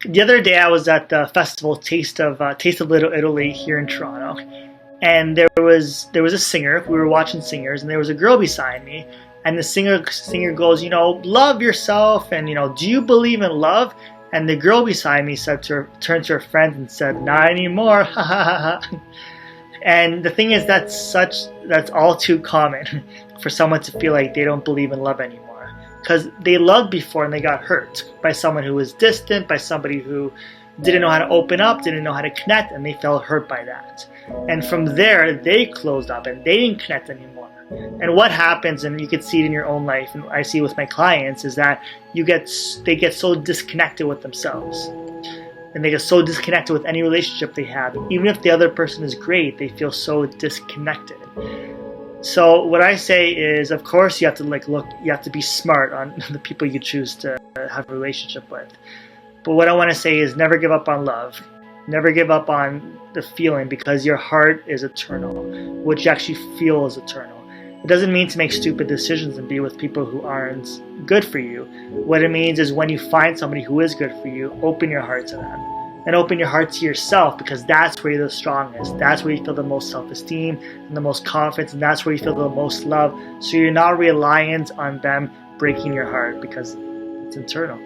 The other day I was at the festival Taste of Little Italy here in Toronto, and there was a singer. We were watching singers, and there was a girl beside me, and the singer goes, love yourself, and do you believe in love? And the girl beside me turned to her friend and said, not anymore, ha ha ha ha. And the thing is, that's all too common for someone to feel like they don't believe in love anymore, because they loved before and they got hurt by someone who was distant, by somebody who didn't know how to open up, didn't know how to connect, and they felt hurt by that. And from there, they closed up and they didn't connect anymore. And what happens, and you can see it in your own life, and I see it with my clients, is that they get so disconnected with themselves. And they get so disconnected with any relationship they have. Even if the other person is great, they feel so disconnected. So what I say is, of course, you have to you have to be smart on the people you choose to have a relationship with. But what I want to say is, never give up on love. Never give up on the feeling, because your heart is eternal. What you actually feel is eternal. It doesn't mean to make stupid decisions and be with people who aren't good for you. What it means is, when you find somebody who is good for you, open your heart to them. And open your heart to yourself, because that's where you're the strongest. That's where you feel the most self-esteem and the most confidence, and that's where you feel the most love. So you're not reliant on them breaking your heart, because it's internal.